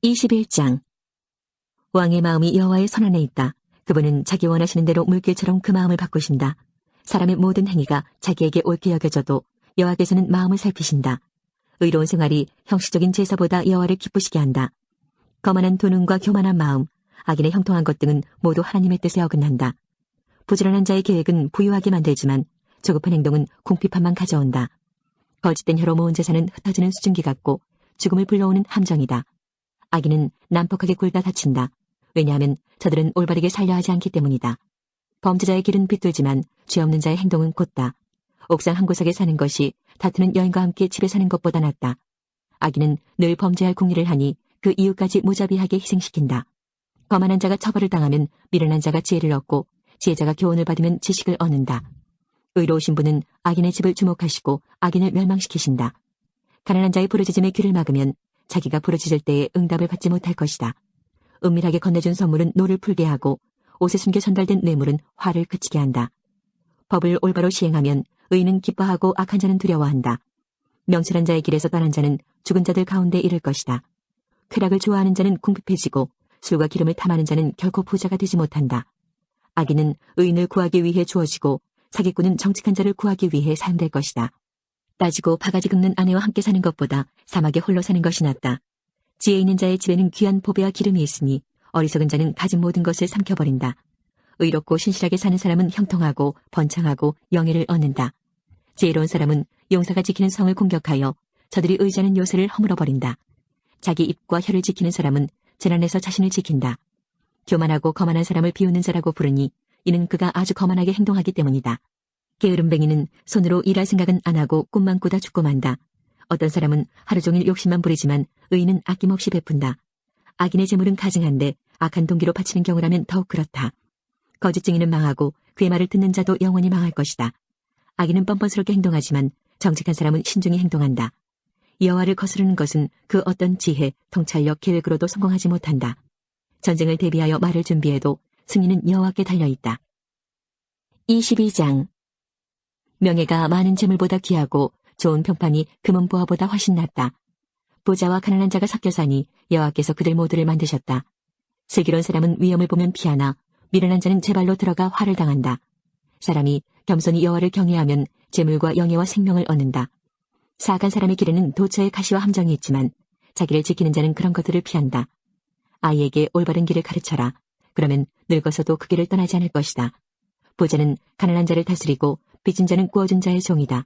21장. 왕의 마음이 여호와의 손안에 있다. 그분은 자기 원하시는 대로 물길처럼 그 마음을 바꾸신다. 사람의 모든 행위가 자기에게 옳게 여겨져도 여호와께서는 마음을 살피신다. 의로운 생활이 형식적인 제사보다 여호와를 기쁘시게 한다. 거만한 도능과 교만한 마음, 악인의 형통한 것 등은 모두 하나님의 뜻에 어긋난다. 부지런한 자의 계획은 부유하게 만들지만 조급한 행동은 궁핍함만 가져온다. 거짓된 혀로 모은 재산은 흩어지는 수증기 같고 죽음을 불러오는 함정이다. 악인은 난폭하게 굴다 다친다. 왜냐하면 저들은 올바르게 살려 하지 않기 때문이다. 범죄자의 길은 비뚤지만 죄 없는 자의 행동은 곧다. 옥상 한 구석에 사는 것이 다투는 여인과 함께 집에 사는 것보다 낫다. 악인은 늘 범죄할 궁리를 하니 그 이유까지 무자비하게 희생시킨다. 거만한 자가 처벌을 당하면 미련한 자가 지혜를 얻고 지혜자가 교훈을 받으면 지식을 얻는다. 의로우신 분은 악인의 집을 주목하시고 악인을 멸망시키신다. 가난한 자의 부르짖음에 귀를 막으면 자기가 부르짖을 때에 응답을 받지 못할 것이다. 은밀하게 건네준 선물은 노를 풀게 하고 옷에 숨겨 전달된 뇌물은 화를 그치게 한다. 법을 올바로 시행하면 의인은 기뻐하고 악한 자는 두려워한다. 명철한 자의 길에서 떠난 자는 죽은 자들 가운데 이를 것이다. 쾌락을 좋아하는 자는 궁핍해지고 술과 기름을 탐하는 자는 결코 부자가 되지 못한다. 악인은 의인을 구하기 위해 주어지고 사기꾼은 정직한 자를 구하기 위해 사용될 것이다. 따지고 바가지 긁는 아내와 함께 사는 것보다 사막에 홀로 사는 것이 낫다. 지혜 있는 자의 집에는 귀한 보배와 기름이 있으니 어리석은 자는 가진 모든 것을 삼켜버린다. 의롭고 신실하게 사는 사람은 형통하고 번창하고 영예를 얻는다. 지혜로운 사람은 용사가 지키는 성을 공격하여 저들이 의지하는 요새를 허물어버린다. 자기 입과 혀를 지키는 사람은 재난에서 자신을 지킨다. 교만하고 거만한 사람을 비웃는 자라고 부르니 이는 그가 아주 거만하게 행동하기 때문이다. 게으름뱅이는 손으로 일할 생각은 안 하고 꿈만 꾸다 죽고 만다. 어떤 사람은 하루 종일 욕심만 부리지만 의인은 아낌없이 베푼다. 악인의 재물은 가증한데 악한 동기로 바치는 경우라면 더욱 그렇다. 거짓증인은 망하고 그의 말을 듣는 자도 영원히 망할 것이다. 악인은 뻔뻔스럽게 행동하지만 정직한 사람은 신중히 행동한다. 여호와를 거스르는 것은 그 어떤 지혜, 통찰력, 계획으로도 성공하지 못한다. 전쟁을 대비하여 말을 준비해도 승리는 여호와께 달려있다. 22장. 명예가 많은 재물보다 귀하고 좋은 평판이 금은 보화보다 훨씬 낫다. 부자와 가난한 자가 섞여 사니 여호와께서 그들 모두를 만드셨다. 슬기로운 사람은 위험을 보면 피하나 미련한 자는 제 발로 들어가 화를 당한다. 사람이 겸손히 여호와를 경외하면 재물과 영예와 생명을 얻는다. 사악한 사람의 길에는 도처에 가시와 함정이 있지만 자기를 지키는 자는 그런 것들을 피한다. 아이에게 올바른 길을 가르쳐라. 그러면 늙어서도 그 길을 떠나지 않을 것이다. 부자는 가난한 자를 다스리고 빚진 자는 구워준 자의 종이다.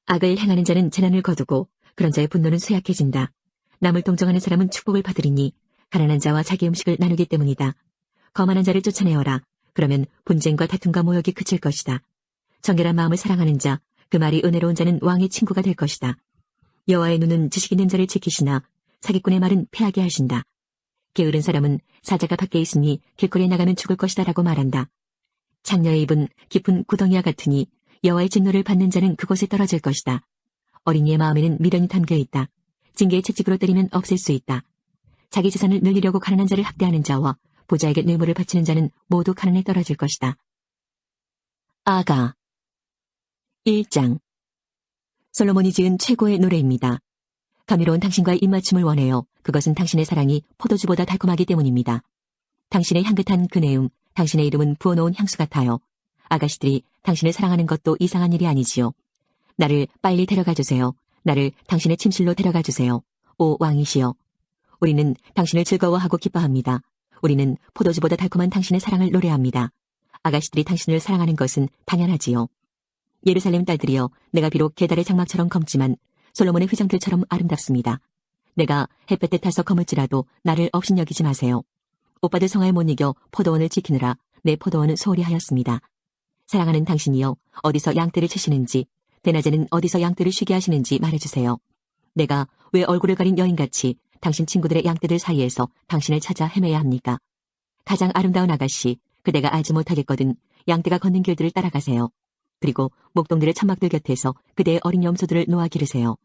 악을 행하는 자는 재난을 거두고 그런 자의 분노는 쇠약해진다. 남을 동정하는 사람은 축복을 받으리니 가난한 자와 자기 음식을 나누기 때문이다. 거만한 자를 쫓아내어라. 그러면 분쟁과 다툼과 모욕이 그칠 것이다. 정결한 마음을 사랑하는 자, 그 말이 은혜로운 자는 왕의 친구가 될 것이다. 여호와의 눈은 지식 있는 자를 지키시나 사기꾼의 말은 패하게 하신다. 게으른 사람은 사자가 밖에 있으니 길거리에 나가면 죽을 것이다 라고 말한다. 장녀의 입은 깊은 구덩이와 같으니 여호와의 진노를 받는 자는 그곳에 떨어질 것이다. 어린이의 마음에는 미련이 담겨있다. 징계의 채찍으로 때리면 없앨 수 있다. 자기 재산을 늘리려고 가난한 자를 학대하는 자와 부자에게 뇌물을 바치는 자는 모두 가난에 떨어질 것이다. 아가. 1장. 솔로몬이 지은 최고의 노래입니다. 감미로운 당신과의 입맞춤을 원해요. 그것은 당신의 사랑이 포도주보다 달콤하기 때문입니다. 당신의 향긋한 그 내음, 당신의 이름은 부어놓은 향수 같아요. 아가씨들이 당신을 사랑하는 것도 이상한 일이 아니지요. 나를 빨리 데려가 주세요. 나를 당신의 침실로 데려가 주세요. 오 왕이시여. 우리는 당신을 즐거워하고 기뻐합니다. 우리는 포도주보다 달콤한 당신의 사랑을 노래합니다. 아가씨들이 당신을 사랑하는 것은 당연하지요. 예루살렘 딸들이여, 내가 비록 게달의 장막처럼 검지만 솔로몬의 휘장들처럼 아름답습니다. 내가 햇볕에 타서 검을지라도 나를 업신여기지 마세요. 오빠들 성화에 못 이겨 포도원을 지키느라 내 포도원은 소홀히 하였습니다. 사랑하는 당신이여, 어디서 양떼를 치시는지, 대낮에는 어디서 양떼를 쉬게 하시는지 말해주세요. 내가 왜 얼굴을 가린 여인같이 당신 친구들의 양떼들 사이에서 당신을 찾아 헤매야 합니까? 가장 아름다운 아가씨, 그대가 알지 못하겠거든 양떼가 걷는 길들을 따라가세요. 그리고 목동들의 천막들 곁에서 그대의 어린 염소들을 놓아 기르세요.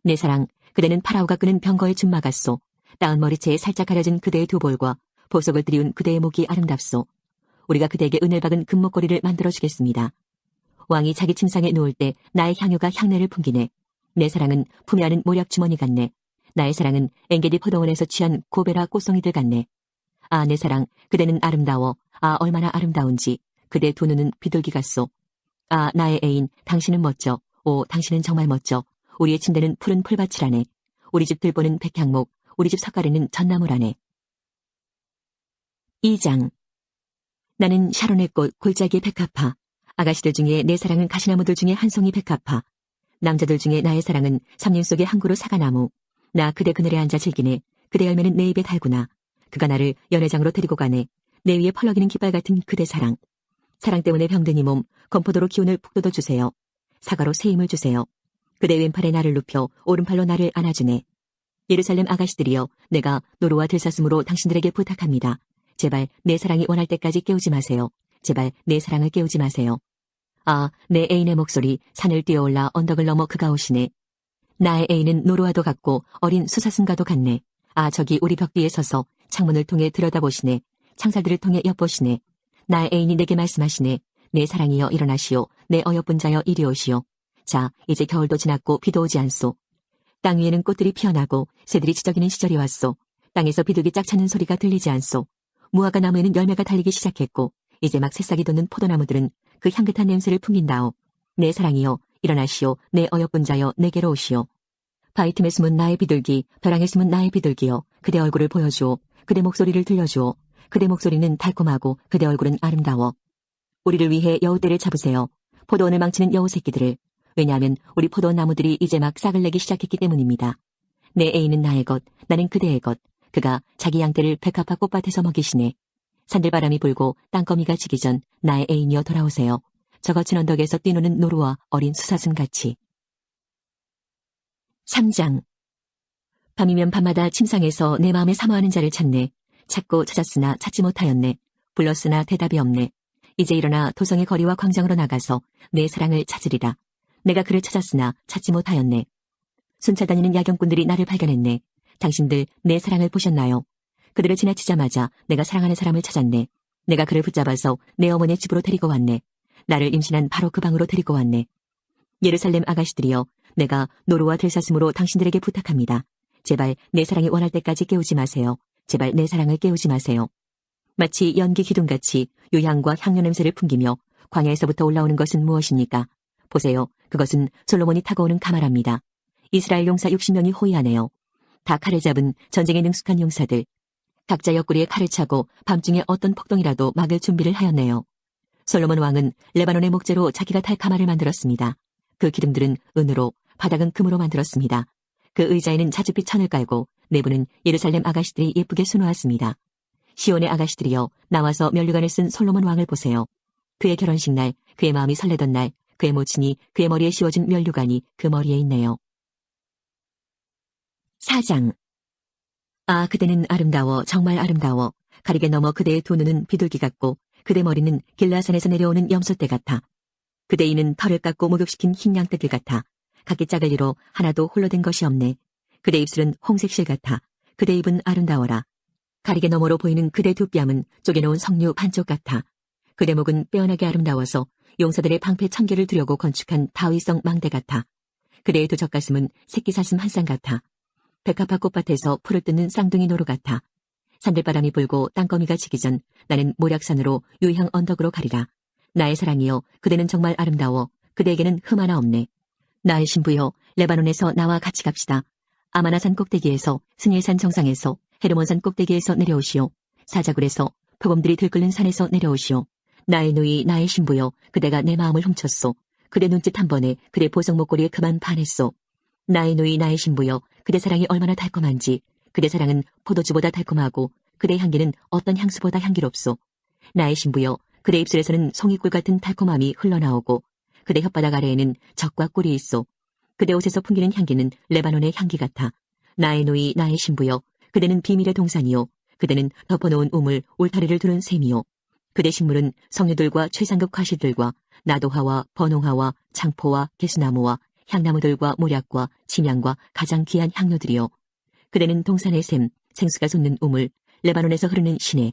내 사랑, 그대는 파라오가 끄는 병거의 줌마 같소. 따은 머리채에 살짝 가려진 그대의 두 볼과 보석을 들이운 그대의 목이 아름답소. 우리가 그대에게 은을 박은 금목걸이를 만들어주겠습니다. 왕이 자기 침상에 누울 때 나의 향유가 향내를 풍기네. 내 사랑은 품에 안은 모략 주머니 같네. 나의 사랑은 엥게디 포도원에서 취한 고베라 꽃송이들 같네. 아, 내 사랑, 그대는 아름다워. 아, 얼마나 아름다운지. 그대 두 눈은 비둘기 같소. 아, 나의 애인, 당신은 멋져. 오, 당신은 정말 멋져. 우리의 침대는 푸른 풀밭이라네. 우리 집 들보는 백향목, 우리 집 석가래는 전나무라네. 2장. 나는 샤론의 꽃 골짜기의 백합화. 아가씨들 중에 내 사랑은 가시나무들 중에 한 송이 백합화. 남자들 중에 나의 사랑은 삼림 속의 한 그루 사과나무. 나 그대 그늘에 앉아 즐기네. 그대 열매는 내 입에 달구나. 그가 나를 연회장으로 데리고 가네. 내 위에 펄럭이는 깃발 같은 그대 사랑. 사랑 때문에 병든 이 몸, 건포도로 기운을 푹 돋워주세요. 사과로 새 힘을 주세요. 그대 왼팔에 나를 눕혀 오른팔로 나를 안아주네. 예루살렘 아가씨들이여, 내가 노루와 들사슴으로 당신들에게 부탁합니다. 제발 내 사랑이 원할 때까지 깨우지 마세요. 제발 내 사랑을 깨우지 마세요. 아, 내 애인의 목소리, 산을 뛰어올라 언덕을 넘어 그가 오시네. 나의 애인은 노루와도 같고 어린 수사슴과도 같네. 아, 저기 우리 벽 뒤에 서서 창문을 통해 들여다보시네. 창살들을 통해 엿보시네. 나의 애인이 내게 말씀하시네. 내 사랑이여 일어나시오. 내 어여쁜 자여 이리 오시오. 자, 이제 겨울도 지났고 비도 오지 않소. 땅 위에는 꽃들이 피어나고 새들이 지저귀는 시절이 왔소. 땅에서 비둘기 짝 찾는 소리가 들리지 않소. 무화과 나무에는 열매가 달리기 시작했고 이제 막 새싹이 돋는 포도나무들은 그 향긋한 냄새를 풍긴다오. 내 사랑이여 일어나시오. 내 어여쁜 자여 내게로 오시오. 바위 틈에 숨은 나의 비둘기, 벼랑에 숨은 나의 비둘기여, 그대 얼굴을 보여주오. 그대 목소리를 들려주오. 그대 목소리는 달콤하고 그대 얼굴은 아름다워. 우리를 위해 여우떼를 잡으세요. 포도원을 망치는 여우 새끼들을. 왜냐하면 우리 포도원 나무들이 이제 막 싹을 내기 시작했기 때문입니다. 내 애인은 나의 것, 나는 그대의 것. 그가 자기 양떼를 백합화 꽃밭에서 먹이시네. 산들바람이 불고 땅거미가 지기 전 나의 애인이여 돌아오세요. 저 거친 언덕에서 뛰노는 노루와 어린 수사슴같이. 3장. 밤이면 밤마다 침상에서 내 마음에 사모하는 자를 찾네. 찾고 찾았으나 찾지 못하였네. 불렀으나 대답이 없네. 이제 일어나 도성의 거리와 광장으로 나가서 내 사랑을 찾으리라. 내가 그를 찾았으나 찾지 못하였네. 순찰다니는 야경꾼들이 나를 발견했네. 당신들 내 사랑을 보셨나요? 그들을 지나치자마자 내가 사랑하는 사람을 찾았네. 내가 그를 붙잡아서 내 어머니의 집으로 데리고 왔네. 나를 임신한 바로 그 방으로 데리고 왔네. 예루살렘 아가씨들이여, 내가 노루와 들사슴으로 당신들에게 부탁합니다. 제발 내 사랑이 원할 때까지 깨우지 마세요. 제발 내 사랑을 깨우지 마세요. 마치 연기 기둥같이 유향과 향료 냄새를 풍기며 광야에서부터 올라오는 것은 무엇입니까? 보세요. 그것은 솔로몬이 타고 오는 가마랍니다. 이스라엘 용사 60명이 호위하네요. 다 칼을 잡은 전쟁에 능숙한 용사들. 각자 옆구리에 칼을 차고 밤중에 어떤 폭동이라도 막을 준비를 하였네요. 솔로몬 왕은 레바논의 목재로 자기가 탈 가마를 만들었습니다. 그 기둥들은 은으로, 바닥은 금으로 만들었습니다. 그 의자에는 자줏빛 천을 깔고 내부는 예루살렘 아가씨들이 예쁘게 수놓았습니다. 시온의 아가씨들이여, 나와서 면류관을 쓴 솔로몬 왕을 보세요. 그의 결혼식 날, 그의 마음이 설레던 날, 그의 모친이 그의 머리에 씌워준 면류관이 그 머리에 있네요. 4장. 아, 그대는 아름다워, 정말 아름다워. 가리개 넘어 그대의 두 눈은 비둘기 같고 그대 머리는 길라산에서 내려오는 염소떼 같아. 그대 이는 털을 깎고 목욕시킨 흰 양떼들 같아. 각기 짝을 이뤄 하나도 홀로 된 것이 없네. 그대 입술은 홍색 실 같아. 그대 입은 아름다워라. 가리개 너머로 보이는 그대 두 뺨은 쪼개놓은 석류 반쪽 같아. 그대 목은 빼어나게 아름다워서 용사들의 방패 1000개를 두려고 건축한 다위성 망대 같아. 그대의 두 젖가슴은 새끼 사슴 한 쌍 같아. 백합화 꽃밭에서 풀을 뜯는 쌍둥이 노루 같아. 산들바람이 불고 땅거미가 지기 전 나는 모략산으로 유향 언덕으로 가리라. 나의 사랑이여, 그대는 정말 아름다워. 그대에게는 흠 하나 없네. 나의 신부여, 레바논에서 나와 같이 갑시다. 아마나산 꼭대기에서, 스닐산 정상에서, 헤르몬산 꼭대기에서 내려오시오. 사자굴에서, 표범들이 들끓는 산에서 내려오시오. 나의 누이, 나의 신부여, 그대가 내 마음을 훔쳤소. 그대 눈짓 한 번에 그대 보석 목걸이에 그만 반했소. 나의 누이, 나의 신부여, 그대 사랑이 얼마나 달콤한지. 그대 사랑은 포도주보다 달콤하고 그대 향기는 어떤 향수보다 향기롭소. 나의 신부여, 그대 입술에서는 송이꿀 같은 달콤함이 흘러나오고 그대 혓바닥 아래에는 적과 꿀이 있소. 그대 옷에서 풍기는 향기는 레바논의 향기 같아. 나의 누이, 나의 신부여, 그대는 비밀의 동산이요. 그대는 덮어놓은 우물, 울타리를 두른 샘이요. 그대 식물은 석류들과 최상급 과실들과 나도화와 번홍화와 창포와 개수나무와 향나무들과 모략과 침향과 가장 귀한 향료들이요. 그대는 동산의 샘, 생수가 솟는 우물, 레바논에서 흐르는 시내.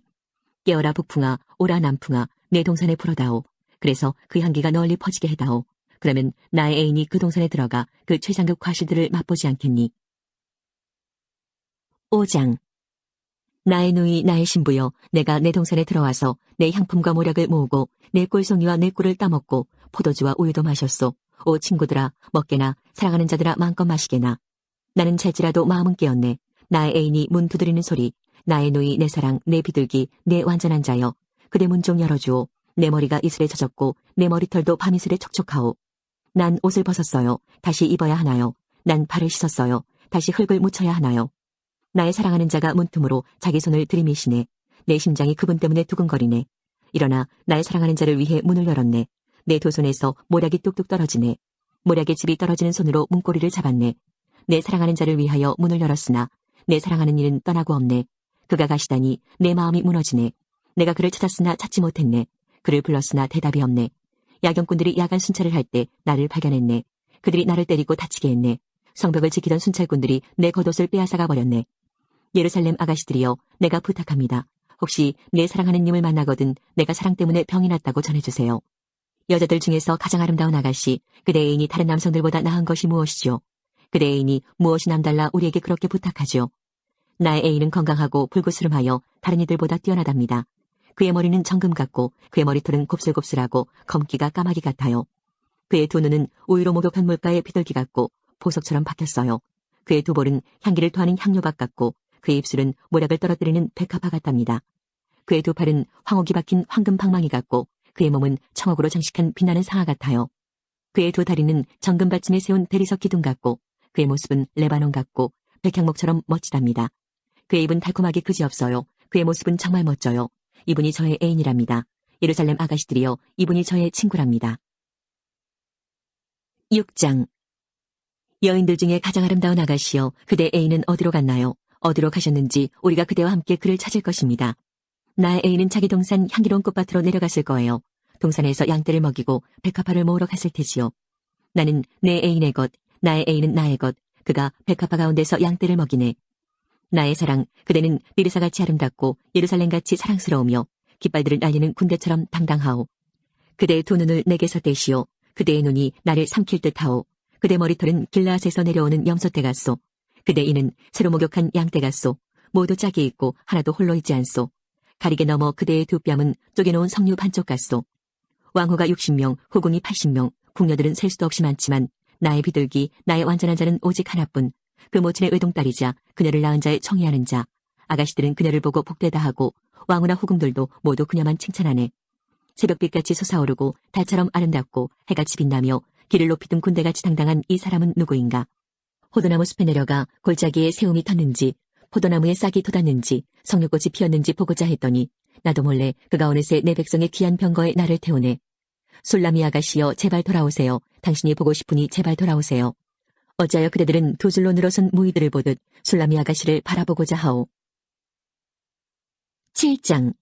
깨어라 북풍아, 오라 남풍아, 내 동산에 불어다오. 그래서 그 향기가 널리 퍼지게 해다오. 그러면 나의 애인이 그 동산에 들어가 그 최상급 과실들을 맛보지 않겠니? 5장. 나의 누이 나의 신부여, 내가 내 동산에 들어와서 내 향품과 모략을 모으고 내 꿀송이와 내 꿀을 따먹고 포도주와 우유도 마셨소. 오 친구들아, 먹게나 사랑하는 자들아 마음껏 마시게나. 나는 잘지라도 마음은 깨었네. 나의 애인이 문 두드리는 소리. 나의 누이 내 사랑 내 비둘기 내 완전한 자여, 그대 문 좀 열어주오. 내 머리가 이슬에 젖었고 내 머리털도 밤이슬에 촉촉하오. 난 옷을 벗었어요. 다시 입어야 하나요? 난 발을 씻었어요. 다시 흙을 묻혀야 하나요? 나의 사랑하는 자가 문틈으로 자기 손을 들이미시네. 내 심장이 그분 때문에 두근거리네. 일어나 나의 사랑하는 자를 위해 문을 열었네. 내 두 손에서 모략이 뚝뚝 떨어지네. 모략의 집이 떨어지는 손으로 문고리를 잡았네. 내 사랑하는 자를 위하여 문을 열었으나 내 사랑하는 이는 떠나고 없네. 그가 가시다니 내 마음이 무너지네. 내가 그를 찾았으나 찾지 못했네. 그를 불렀으나 대답이 없네. 야경꾼들이 야간 순찰을 할 때 나를 발견했네. 그들이 나를 때리고 다치게 했네. 성벽을 지키던 순찰꾼들이 내 겉옷을 빼앗아가 버렸네. 예루살렘 아가씨들이여, 내가 부탁합니다. 혹시 내 사랑하는 님을 만나거든 내가 사랑 때문에 병이 났다고 전해주세요. 여자들 중에서 가장 아름다운 아가씨, 그대 애인이 다른 남성들보다 나은 것이 무엇이죠? 그대 애인이 무엇이 남달라 우리에게 그렇게 부탁하죠? 나의 애인은 건강하고 불구스름하여 다른 이들보다 뛰어나답니다. 그의 머리는 정금 같고 그의 머리털은 곱슬곱슬하고 검기가 까마귀 같아요. 그의 두 눈은 우유로 목욕한 물가의 비둘기 같고 보석처럼 박혔어요. 그의 두 볼은 향기를 토하는 향료박 같고 그의 입술은 모략을 떨어뜨리는 백합화 같답니다. 그의 두 팔은 황옥이 박힌 황금 방망이 같고 그의 몸은 청옥으로 장식한 빛나는 상아 같아요. 그의 두 다리는 정금 받침에 세운 대리석 기둥 같고 그의 모습은 레바논 같고 백향목처럼 멋지답니다. 그의 입은 달콤하게 그지없어요. 그의 모습은 정말 멋져요. 이분이 저의 애인이랍니다. 예루살렘 아가씨들이여, 이분이 저의 친구랍니다. 6장. 여인들 중에 가장 아름다운 아가씨여, 그대 애인은 어디로 갔나요? 어디로 가셨는지 우리가 그대와 함께 그를 찾을 것입니다. 나의 애인은 자기 동산 향기로운 꽃밭으로 내려갔을 거예요. 동산에서 양떼를 먹이고 백합화를 모으러 갔을 테지요. 나는 내 애인의 것, 나의 애인은 나의 것, 그가 백합화 가운데서 양떼를 먹이네. 나의 사랑, 그대는 비르사같이 아름답고 예루살렘같이 사랑스러우며 깃발들을 날리는 군대처럼 당당하오. 그대의 두 눈을 내게서 떼시오. 그대의 눈이 나를 삼킬 듯하오. 그대 머리털은 길라앗에서 내려오는 염소떼 같소. 그대 이는 새로 목욕한 양떼 같소. 모두 짝이 있고 하나도 홀로 있지 않소. 가리개 넘어 그대의 두 뺨은 쪼개놓은 석류 반쪽 같소. 왕후가 60명, 후궁이 80명, 궁녀들은 셀 수도 없이 많지만 나의 비둘기, 나의 완전한 자는 오직 하나뿐. 그 모친의 외동딸이자 그녀를 낳은 자의 청이하는 자. 아가씨들은 그녀를 보고 복되다 하고 왕후나 후궁들도 모두 그녀만 칭찬하네. 새벽빛같이 솟아오르고 달처럼 아름답고 해같이 빛나며 길을 높이 든 군대같이 당당한 이 사람은 누구인가? 호두나무 숲에 내려가 골짜기에 새움이 텄는지 포도나무에 싹이 돋았는지 석류꽃이 피었는지 보고자 했더니 나도 몰래 그가 어느새 내 백성의 귀한 병거에 나를 태우네. 술라미 아가씨여, 제발 돌아오세요. 당신이 보고 싶으니 제발 돌아오세요. 어찌하여 그대들은 두 줄로 늘어선 무희들을 보듯 술라미 아가씨를 바라보고자 하오. 7장.